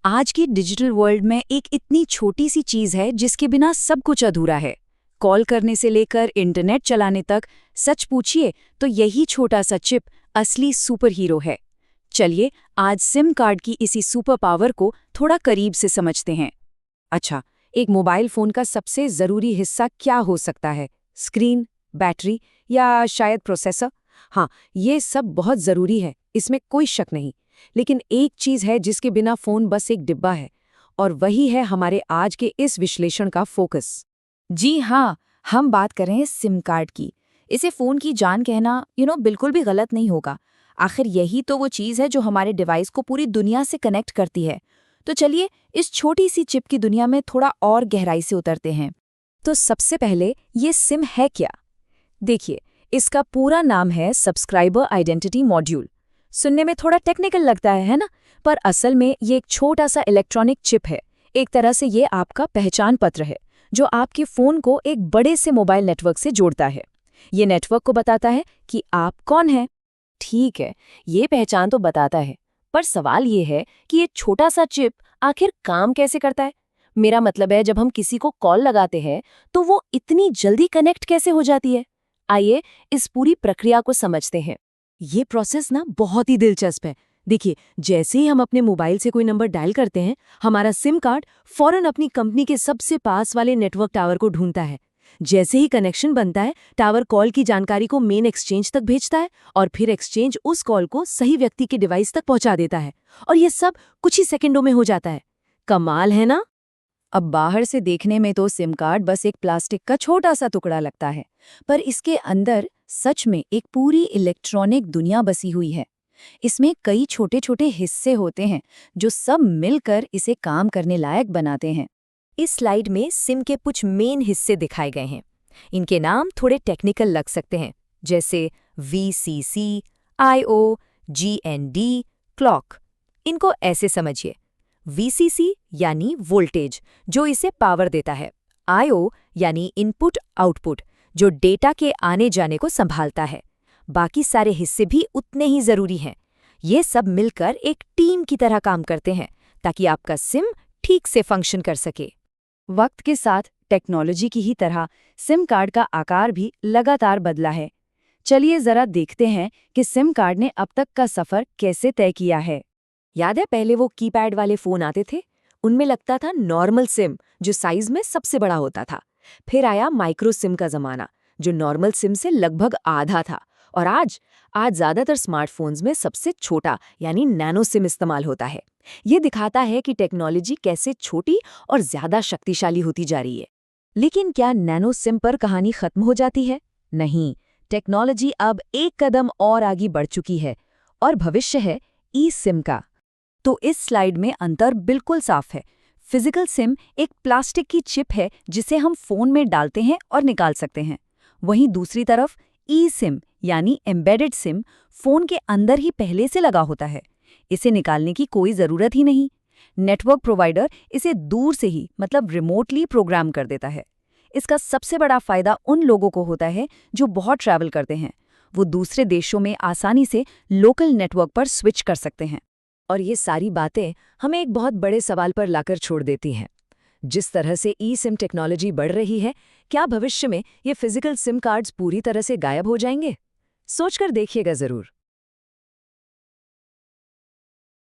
आज की digital world में एक इतनी छोटी सी चीज है जिसके बिना सब कुछ अधूरा है। कॉल करने से लेकर इंटरनेट चलाने तक सच पूछिए तो यही छोटा सा चिप असली सुपर हीरो है। चलिए आज सिम कार्ड की इसी सुपर पावर को थोड़ा करीब से समझते हैं। अच्छा, एक मोबाइल फोन का सबसे जरूरी हिस्सा क्या हो सकता है? स्क्रीन, बैटरी या शायद प्रोसेसर? हाँ, ये सब बहुत जरूरी है, इसमें कोई शक नहीं। लेकिन एक चीज है जिसके बिना फोन बस एक डिब्बा है, और वही है हमारे आज के इस विश्लेषण का फोकस। जी हाँ, हम बात कर रहे हैं सिम कार्ड की। इसे फ़ोन की जान कहना बिल्कुल भी गलत नहीं होगा। आखिर यही तो वो चीज़ है जो हमारे डिवाइस को पूरी दुनिया से कनेक्ट करती है। तो चलिए इस छोटी सी चिप की दुनिया में थोड़ा और गहराई से उतरते हैं। तो सबसे पहले ये सिम है क्या? देखिए, इसका पूरा नाम है सब्सक्राइबर आइडेंटिटी मॉड्यूल। सुनने में थोड़ा टेक्निकल लगता है ना? पर असल में ये एक छोटा सा इलेक्ट्रॉनिक चिप है। एक तरह से ये आपका पहचान पत्र है जो आपके फ़ोन को एक बड़े से मोबाइल नेटवर्क से जोड़ता है। ये नेटवर्क को बताता है कि आप कौन हैं। ठीक है, ये पहचान तो बताता है, पर सवाल ये है कि ये छोटा सा चिप आखिर काम कैसे करता है? मेरा मतलब है, जब हम किसी को कॉल लगाते हैं तो वो इतनी जल्दी कनेक्ट कैसे हो जाती है? आइए इस पूरी प्रक्रिया को समझते हैं। ये प्रोसेस ना बहुत ही दिलचस्प है। देखिए, जैसे ही हम अपने मोबाइल से कोई नंबर डायल करते हैं, हमारा सिम कार्ड फौरन अपनी कंपनी के सबसे पास वाले नेटवर्क टावर को ढूंढता है। जैसे ही कनेक्शन बनता है, टावर कॉल की जानकारी को मेन एक्सचेंज तक भेजता है, और फिर एक्सचेंज उस कॉल को सही व्यक्ति के डिवाइस तक पहुंचा देता है। और ये सब कुछ ही सेकंडों में हो जाता है। कमाल है ना? अब बाहर से देखने में तो सिम कार्ड बस एक प्लास्टिक का छोटा सा टुकड़ा लगता है, पर इसके अंदर सच में एक पूरी इलेक्ट्रॉनिक दुनिया बसी हुई है। इसमें कई छोटे छोटे हिस्से होते हैं जो सब मिलकर इसे काम करने लायक बनाते हैं। इस स्लाइड में सिम के कुछ मेन हिस्से दिखाए गए हैं। इनके नाम थोड़े टेक्निकल लग सकते हैं, जैसे VCC, IO, GND, क्लॉक। इनको ऐसे समझिए। VCC यानी वोल्टेज, जो इसे पावर देता है। IO यानी इनपुट आउटपुट, जो डेटा के आने जाने को संभालता है। बाकी सारे हिस्से भी उतने ही जरूरी हैं। ये सब मिलकर एक टीम की तरह काम करते हैं ताकि आपका सिम ठीक से फंक्शन कर सके। वक्त के साथ टेक्नोलॉजी की ही तरह सिम कार्ड का आकार भी लगातार बदला है। चलिए जरा देखते हैं कि सिम कार्ड ने अब तक का सफर कैसे तय किया है। याद है, पहले वो कीपैड वाले फोन आते थे? उनमें लगता था नॉर्मल सिम, जो साइज में सबसे बड़ा होता था। फिर आया माइक्रो सिम का जमाना, जो नॉर्मल सिम से लगभग आधा था। और आज ज्यादातर स्मार्टफोन्स में सबसे छोटा यानी नैनो सिम इस्तेमाल होता है। ये दिखाता है कि टेक्नोलॉजी कैसे छोटी और ज्यादा शक्तिशाली होती जा रही है। लेकिन क्या नैनो सिम पर कहानी खत्म हो जाती है? नहीं, टेक्नोलॉजी अब एक कदम और आगे बढ़ चुकी है, और भविष्य है ई सिम का। तो इस स्लाइड में अंतर बिल्कुल साफ है। फिजिकल सिम एक प्लास्टिक की चिप है जिसे हम फोन में डालते हैं और निकाल सकते हैं। वहीं दूसरी तरफ ई सिम यानी एम्बेडेड सिम फोन के अंदर ही पहले से लगा होता है। इसे निकालने की कोई ज़रूरत ही नहीं। नेटवर्क प्रोवाइडर इसे दूर से ही मतलब रिमोटली प्रोग्राम कर देता है। इसका सबसे बड़ा फ़ायदा उन लोगों को होता है जो बहुत ट्रैवल करते हैं। वो दूसरे देशों में आसानी से लोकल नेटवर्क पर स्विच कर सकते हैं। और ये सारी बातें हमें एक बहुत बड़े सवाल पर लाकर छोड़ देती हैं। जिस तरह से ई सिम टेक्नोलॉजी बढ़ रही है, क्या भविष्य में ये फिजिकल सिम कार्ड्स पूरी तरह से गायब हो जाएंगे? सोचकर देखिएगा ज़रूर।